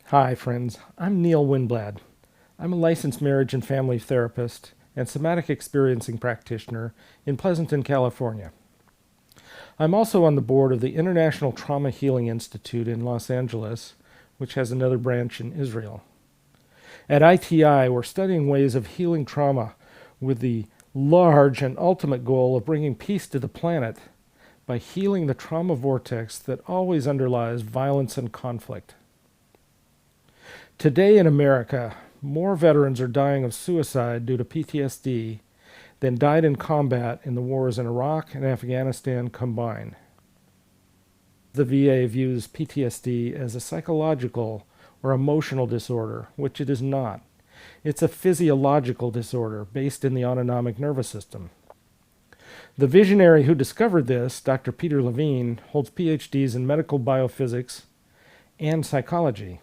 Hi, friends. I'm Neil Winblad. I'm a licensed marriage and family therapist and somatic experiencing practitioner in Pleasanton, California. I'm also on the board of the International Trauma Healing Institute in Los Angeles, which has another branch in Israel. At ITI, we're studying ways of healing trauma with the large and ultimate goal of bringing peace to the planet by healing the trauma vortex that always underlies violence and conflict. Today in America, more veterans are dying of suicide due to PTSD than died in combat in the wars in Iraq and Afghanistan combined. The VA views PTSD as a psychological or emotional disorder, which it is not. It's a physiological disorder based in the autonomic nervous system. The visionary who discovered this, Dr. Peter Levine, holds PhDs in medical biophysics and psychology.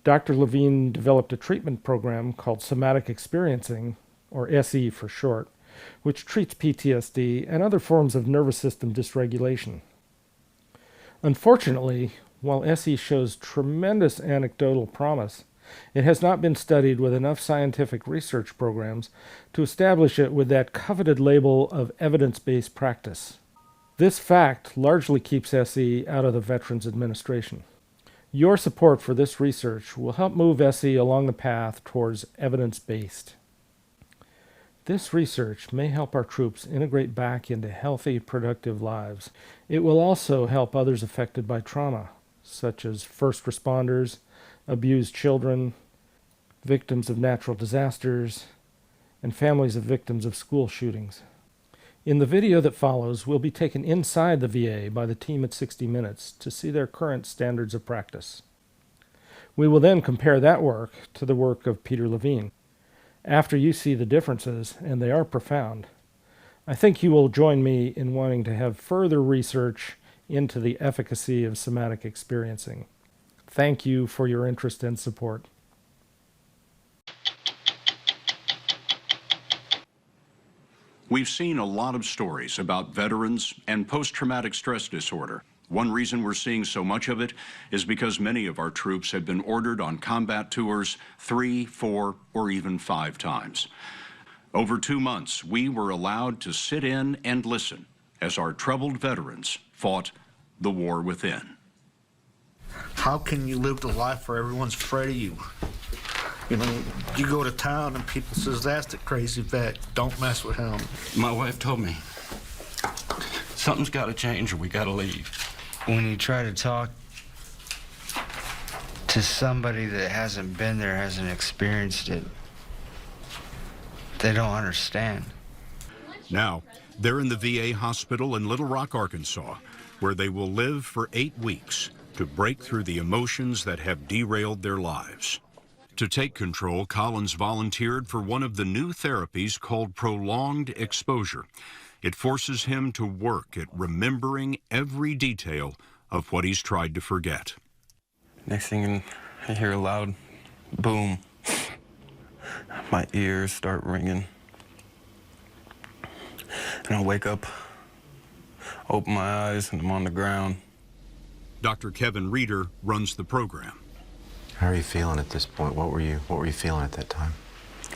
Dr. Levine developed a treatment program called Somatic Experiencing, or SE for short, which treats PTSD and other forms of nervous system dysregulation. Unfortunately, while SE shows tremendous anecdotal promise, it has not been studied with enough scientific research programs to establish it with that coveted label of evidence-based practice. This fact largely keeps SE out of the Veterans Administration. Your support for this research will help move SE along the path towards evidence-based. This research may help our troops integrate back into healthy, productive lives. It will also help others affected by trauma, such as first responders, abused children, victims of natural disasters, and families of victims of school shootings. In the video that follows, we'll be taken inside the VA by the team at 60 Minutes to see their current standards of practice. We will then compare that work to the work of Peter Levine. After you see the differences, and they are profound, I think you will join me in wanting to have further research into the efficacy of somatic experiencing. Thank you for your interest and support. We've seen a lot of stories about veterans and post-traumatic stress disorder. One reason we're seeing so much of it is because many of our troops have been ordered on combat tours 3, 4, or even 5 times. Over 2 months, we were allowed to sit in and listen as our troubled veterans fought the war within. How can you live the life where everyone's afraid of you? You know, you go to town and people says, that's the crazy vet, don't mess with him. My wife told me, something's got to change or we got to leave. When you try to talk to somebody that hasn't been there, hasn't experienced it, they don't understand. Now, they're in the VA hospital in Little Rock, Arkansas, where they will live for 8 weeks to break through the emotions that have derailed their lives. To take control, Collins volunteered for one of the new therapies called prolonged exposure. It forces him to work at remembering every detail of what he's tried to forget. Next thing I hear a loud boom. My ears start ringing. And I wake up, open my eyes, and I'm on the ground. Dr. Kevin Reeder runs the program. How are you feeling at this point? What were you feeling at that time?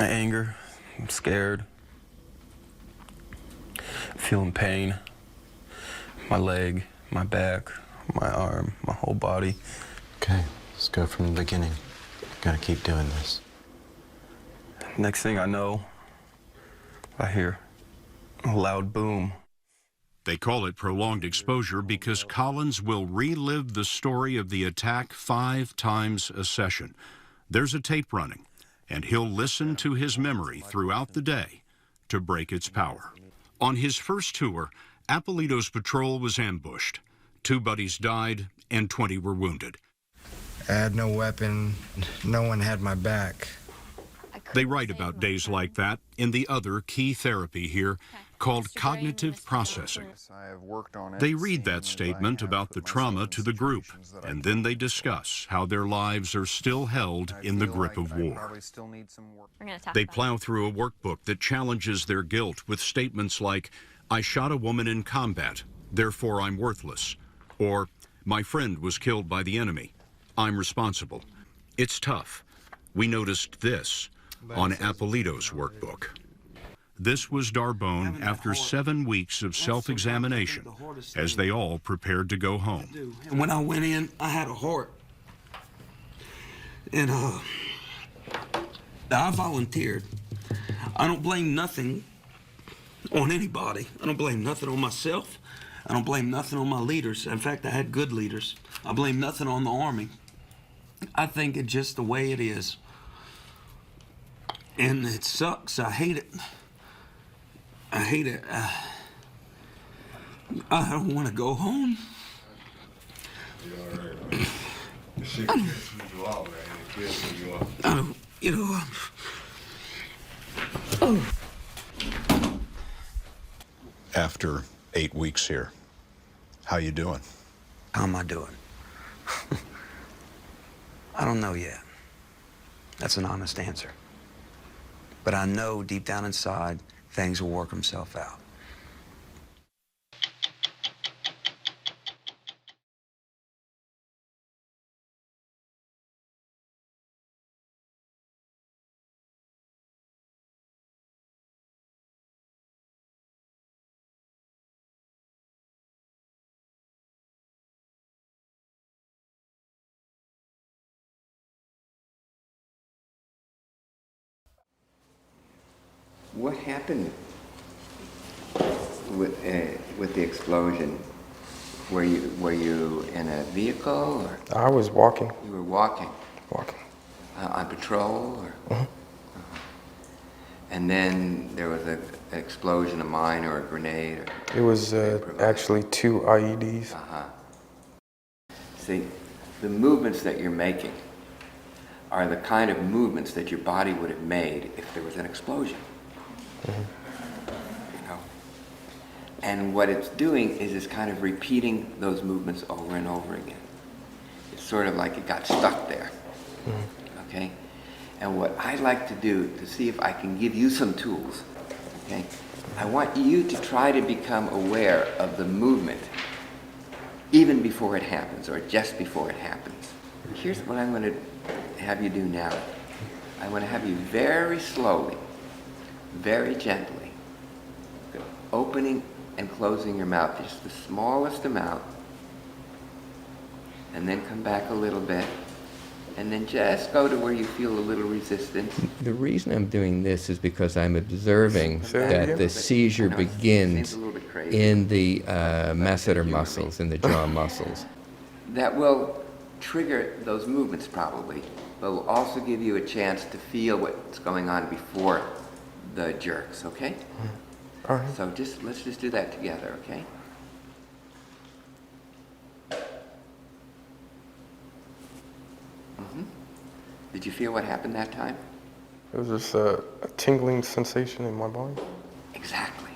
Anger, I'm scared. Feeling pain. My leg, my back, my arm, my whole body. Okay, let's go from the beginning. Gotta keep doing this. Next thing I know, I hear a loud boom. They call it prolonged exposure because Collins will relive the story of the attack 5 times a session. There's a tape running, and he'll listen to his memory throughout the day to break its power. On his first tour, Apolito's patrol was ambushed. 2 buddies died and 20 were wounded. I had no weapon, no one had my back. They write about days like that in the other key therapy here called cognitive processing. They read that statement about the trauma to the group, and then they discuss how their lives are still held in the grip of war. They plow through a workbook that challenges their guilt with statements like, "I shot a woman in combat, therefore I'm worthless," or "My friend was killed by the enemy, I'm responsible. It's tough. We noticed this on Apolito's workbook. This was Darbone after 7 weeks of self-examination as they all prepared to go home. And when I went in, I had a heart. And I volunteered. I don't blame nothing on anybody. I don't blame nothing on myself. I don't blame nothing on my leaders. In fact, I had good leaders. I blame nothing on the Army. I think it's just the way it is. And it sucks. I hate it. I hate it. I don't want to go home. I don't, you know. After 8 weeks here, how you doing? How am I doing? I don't know yet. That's an honest answer. But I know deep down inside, things will work themselves out. What happened with the explosion? Were you in a vehicle or? I was walking. You were walking. Walking. On patrol or? And then there was an explosion, a mine or a grenade. Or it was actually 2 IEDs. See, the movements that you're making are the kind of movements that your body would have made if there was an explosion. You know, and what it's doing is it's kind of repeating those movements over and over again. It's sort of like it got stuck there. Okay, and what I'd like to do to see if I can give you some tools. Okay, I want you to try to become aware of the movement even before it happens or just before it happens. Here's what I'm going to have you do now. I want to have you very slowly, very gently, opening and closing your mouth just the smallest amount, and then come back a little bit, and then just go to where you feel a little resistance. The reason I'm doing this is because I'm observing that the seizure begins in the masseter muscles, in the jaw muscles. That will trigger those movements probably, but will also give you a chance to feel what's going on before the jerks, okay? All right. So let's just do that together, okay? Did you feel what happened that time? It was just a tingling sensation in my body. Exactly.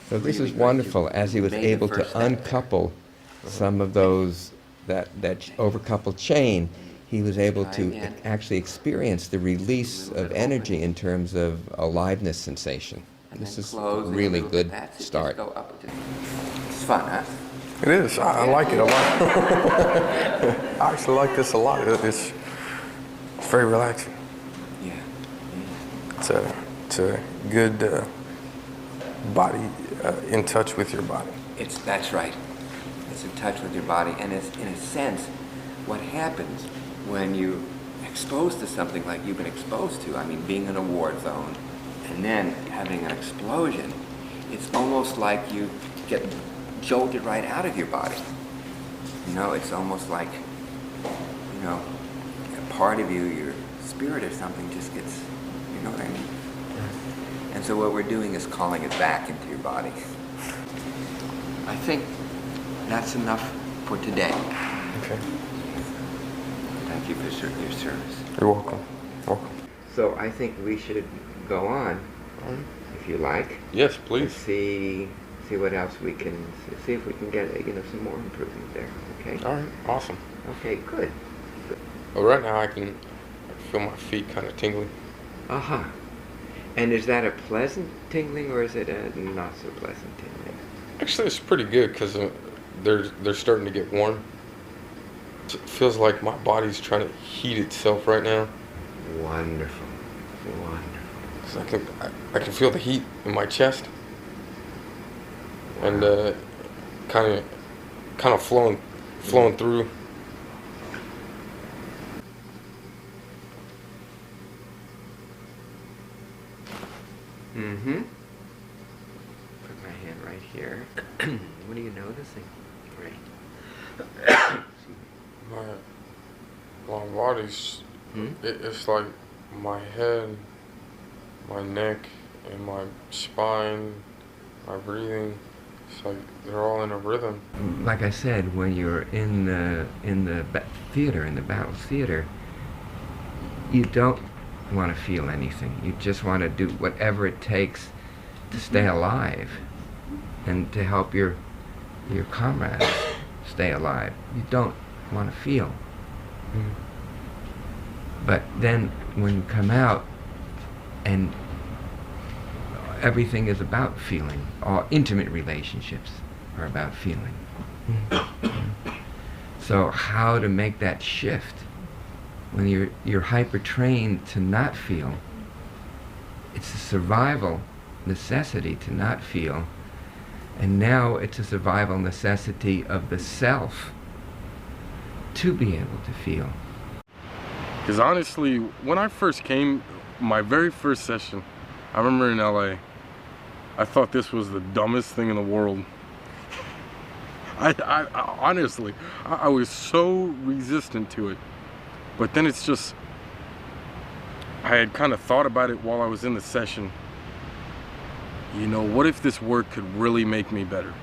So this is wonderful, as he was able to uncouple some of those, that overcoupled chain, he was able to actually experience the release of energy in terms of aliveness sensation. This is a really good start. It's fun, huh? It is. I like it a lot. I actually like this a lot. It's very relaxing. Yeah. It's a good body in touch with your body. That's right. It's in touch with your body, and it's in a sense what happens when you exposed to something like you've been exposed to. I mean, being in a war zone and then having an explosion. It's almost like you get jolted right out of your body. You know, it's almost like, you know, a part of you, your spirit or something just gets, you know what I mean? And so what we're doing is calling it back into your body. I think that's enough for today. Okay. Thank you for your service. You're welcome. Welcome. So I think we should go on, if you like. Yes, please. See what else we can see if we can get some more improvement there. Okay. All right. Awesome. Okay. Good. Well, right now I can feel my feet kind of tingling. And is that a pleasant tingling or is it a not so pleasant tingling? Actually, it's pretty good because they're starting to get warm. It feels like my body's trying to heat itself right now. Wonderful, wonderful. 'Cause I can feel the heat in my chest, and kind of flowing through. Mm-hmm. Put my hand right here. What are you noticing? Great. My body's, it's like my head, my neck, and my spine, my breathing. It's like they're all in a rhythm. Like I said, when you're in the theater, in the battle theater, you don't want to feel anything. You just want to do whatever it takes to stay alive and to help your comrades stay alive. You don't want to feel. But then when you come out and everything is about feeling, all intimate relationships are about feeling. So how to make that shift when you're hyper trained to not feel? It's a survival necessity to not feel, and now it's a survival necessity of the self to be able to feel. Because honestly, when I first came, my very first session, I remember in LA, I thought this was the dumbest thing in the world. I honestly, I was so resistant to it. But then it's just, I had kind of thought about it while I was in the session. You know, what if this work could really make me better?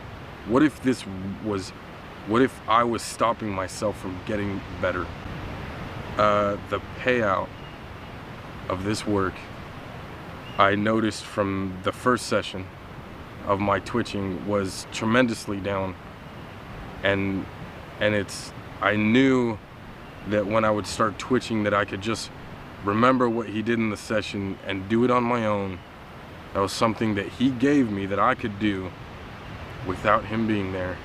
What if I was stopping myself from getting better? The payout of this work, I noticed from the first session of my twitching was tremendously down. And I knew that when I would start twitching that I could just remember what he did in the session and do it on my own. That was something that he gave me that I could do without him being there.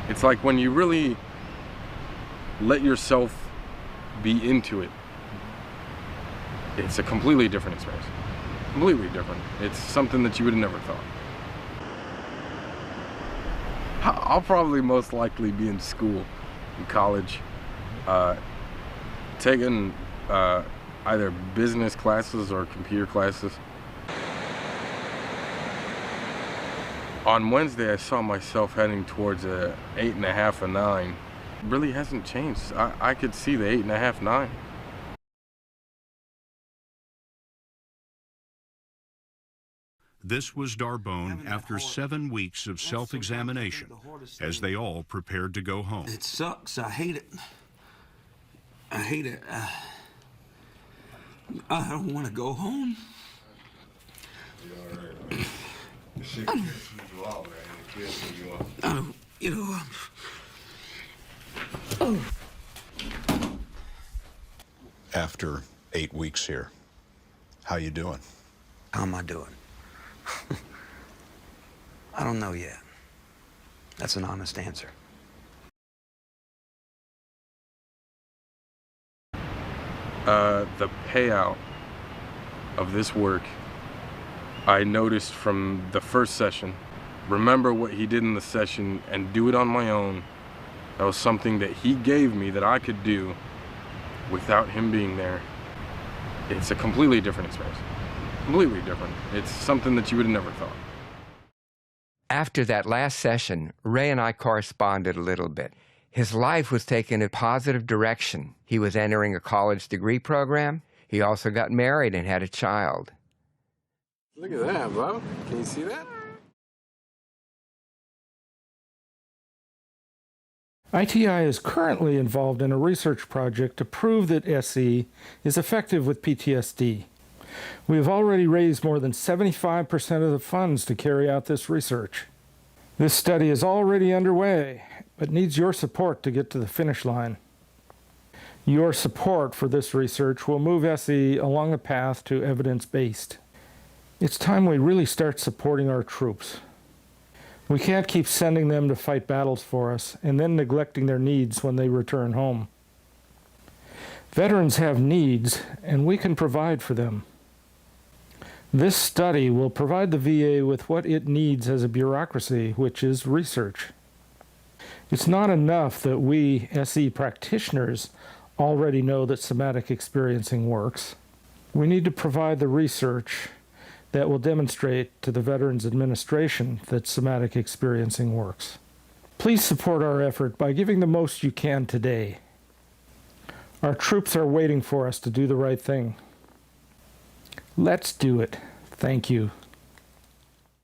It's like when you really let yourself be into it, it's a completely different experience. Completely different. It's something that you would have never thought. I'll probably most likely be in school, in college, taking either business classes or computer classes. On Wednesday, I saw myself heading towards a 8.5, a 9. It really hasn't changed. I could see the 8.5, 9. This was Darbone after 7 weeks of self-examination as they all prepared to go home. It sucks. I hate it. I hate it. I don't want to go home. I don't, you know. After 8 weeks here, how you doing? How am I doing? I don't know yet. That's an honest answer. The payout of this work, I noticed from the first session, remember what he did in the session and do it on my own. That was something that he gave me that I could do without him being there. It's a completely different experience. Completely different. It's something that you would have never thought. After that last session, Ray and I corresponded a little bit. His life was taking a positive direction. He was entering a college degree program. He also got married and had a child. Look at that, bro. Can you see that? ITI is currently involved in a research project to prove that SE is effective with PTSD. We have already raised more than 75% of the funds to carry out this research. This study is already underway, but needs your support to get to the finish line. Your support for this research will move SE along the path to evidence-based. It's time we really start supporting our troops. We can't keep sending them to fight battles for us and then neglecting their needs when they return home. Veterans have needs, and we can provide for them. This study will provide the VA with what it needs as a bureaucracy, which is research. It's not enough that we, SE practitioners, already know that somatic experiencing works. We need to provide the research that will demonstrate to the Veterans Administration that somatic experiencing works. Please support our effort by giving the most you can today. Our troops are waiting for us to do the right thing. Let's do it. Thank you.